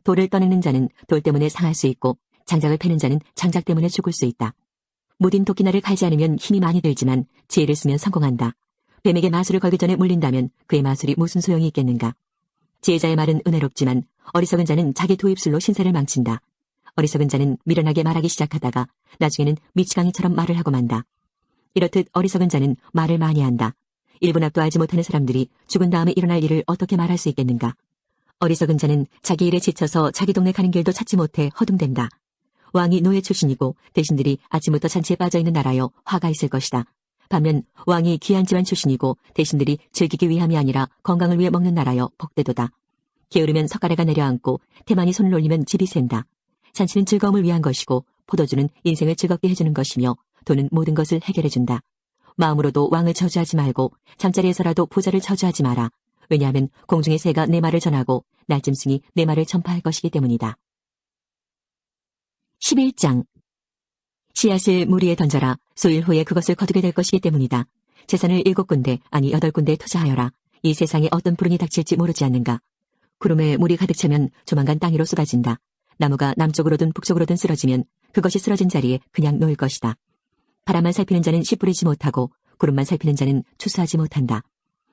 돌을 떠내는 자는 돌 때문에 상할 수 있고 장작을 패는 자는 장작 때문에 죽을 수 있다. 무딘 도끼날을 갈지 않으면 힘이 많이 들지만 지혜를 쓰면 성공한다. 뱀에게 마술을 걸기 전에 물린다면 그의 마술이 무슨 소용이 있겠는가. 지혜자의 말은 은혜롭지만 어리석은 자는 자기 두 입술로 신세를 망친다. 어리석은 자는 미련하게 말하기 시작하다가 나중에는 미치광이처럼 말을 하고 만다. 이렇듯 어리석은 자는 말을 많이 한다. 1분 앞도 알지 못하는 사람들이 죽은 다음에 일어날 일을 어떻게 말할 수 있겠는가. 어리석은 자는 자기 일에 지쳐서 자기 동네 가는 길도 찾지 못해 허둥댄다. 왕이 노예 출신이고 대신들이 아침부터 잔치에 빠져있는 나라여 화가 있을 것이다. 반면 왕이 귀한 집안 출신이고 대신들이 즐기기 위함이 아니라 건강을 위해 먹는 나라여 복되도다. 게으르면 석가래가 내려앉고 태만이 손을 올리면 집이 샌다. 잔치는 즐거움을 위한 것이고 포도주는 인생을 즐겁게 해주는 것이며 돈은 모든 것을 해결해준다. 마음으로도 왕을 저주하지 말고 잠자리에서라도 부자를 저주하지 마라. 왜냐하면 공중의 새가 내 말을 전하고 날짐승이 내 말을 전파할 것이기 때문이다. 11장. 씨앗을 물 위에 던져라. 수일 후에 그것을 거두게 될 것이기 때문이다. 재산을 7군데 아니 8군데에 투자하여라. 이 세상에 어떤 불운이 닥칠지 모르지 않는가. 구름에 물이 가득 차면 조만간 땅 위로 쏟아진다. 나무가 남쪽으로든 북쪽으로든 쓰러지면 그것이 쓰러진 자리에 그냥 놓일 것이다. 바람만 살피는 자는 씨 뿌리지 못하고 구름만 살피는 자는 추수하지 못한다.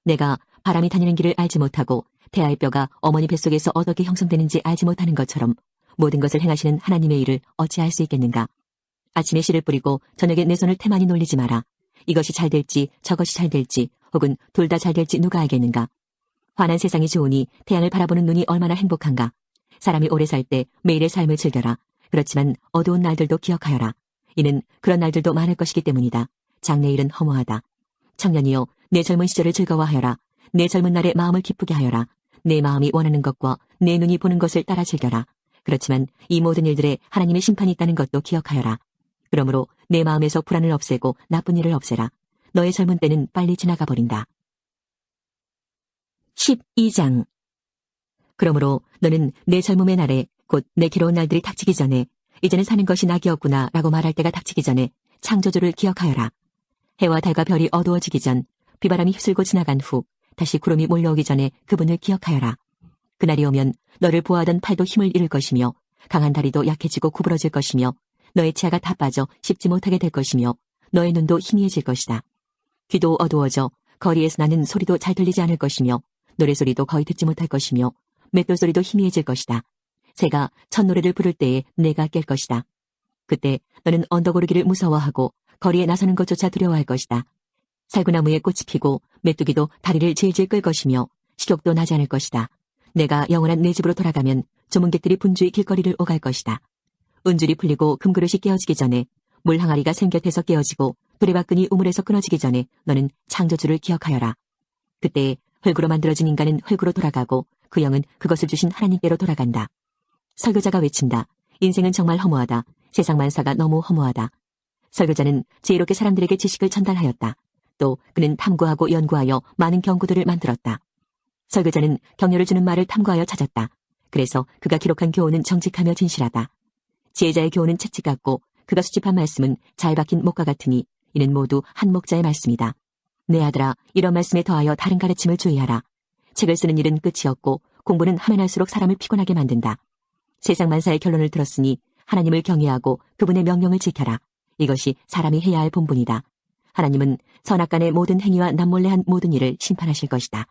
내가 바람이 다니는 길을 알지 못하고 태아의 뼈가 어머니 뱃속에서 어떻게 형성되는지 알지 못하는 것처럼 모든 것을 행하시는 하나님의 일을 어찌할 수 있겠는가. 아침에 씨를 뿌리고 저녁에 내 손을 태만히 놀리지 마라. 이것이 잘 될지 저것이 잘 될지 혹은 둘 다 잘 될지 누가 알겠는가. 환한 세상이 좋으니 태양을 바라보는 눈이 얼마나 행복한가. 사람이 오래 살 때 매일의 삶을 즐겨라. 그렇지만 어두운 날들도 기억하여라. 이는 그런 날들도 많을 것이기 때문이다. 장래일은 허무하다. 청년이여 내 젊은 시절을 즐거워하여라. 내 젊은 날에 마음을 기쁘게 하여라. 내 마음이 원하는 것과 내 눈이 보는 것을 따라 즐겨라. 그렇지만 이 모든 일들에 하나님의 심판이 있다는 것도 기억하여라. 그러므로 내 마음에서 불안을 없애고 나쁜 일을 없애라. 너의 젊은 때는 빨리 지나가 버린다. 12장. 그러므로 너는 내 젊음의 날에 곧 내 괴로운 날들이 닥치기 전에 이제는 사는 것이 낙이 없구나 라고 말할 때가 닥치기 전에 창조주를 기억하여라. 해와 달과 별이 어두워지기 전 비바람이 휩쓸고 지나간 후 다시 구름이 몰려오기 전에 그분을 기억하여라. 그날이 오면 너를 보호하던 팔도 힘을 잃을 것이며 강한 다리도 약해지고 구부러질 것이며 너의 치아가 다 빠져 씹지 못하게 될 것이며 너의 눈도 희미해질 것이다. 귀도 어두워져 거리에서 나는 소리도 잘 들리지 않을 것이며 노래소리도 거의 듣지 못할 것이며 맷돌 소리도 희미해질 것이다. 새가 첫 노래를 부를 때에 내가 깰 것이다. 그때 너는 언덕 오르기를 무서워하고 거리에 나서는 것조차 두려워할 것이다. 살구나무에 꽃이 피고 메뚜기도 다리를 질질 끌 것이며 식욕도 나지 않을 것이다. 내가 영원한 내 집으로 돌아가면 조문객들이 분주히 길거리를 오갈 것이다. 은줄이 풀리고 금그릇이 깨어지기 전에 물 항아리가 생곁에서 깨어지고 두레박근이 우물에서 끊어지기 전에 너는 창조주를 기억하여라. 그때 흙으로 만들어진 인간은 흙으로 돌아가고 그 영은 그것을 주신 하나님께로 돌아간다. 설교자가 외친다. 인생은 정말 허무하다. 세상 만사가 너무 허무하다. 설교자는 지혜롭게 사람들에게 지식을 전달하였다. 또 그는 탐구하고 연구하여 많은 경고들을 만들었다. 설교자는 격려를 주는 말을 탐구하여 찾았다. 그래서 그가 기록한 교훈은 정직하며 진실하다. 지혜자의 교훈은 채찍 같고 그가 수집한 말씀은 잘 박힌 목과 같으니 이는 모두 한 목자의 말씀이다. 내 아들아, 이런 말씀에 더하여 다른 가르침을 주의하라. 책을 쓰는 일은 끝이 없고 공부는 하면 할수록 사람을 피곤하게 만든다. 세상 만사의 결론을 들었으니 하나님을 경외하고 그분의 명령을 지켜라. 이것이 사람이 해야 할 본분이다. 하나님은 선악간의 모든 행위와 남몰래 한 모든 일을 심판하실 것이다.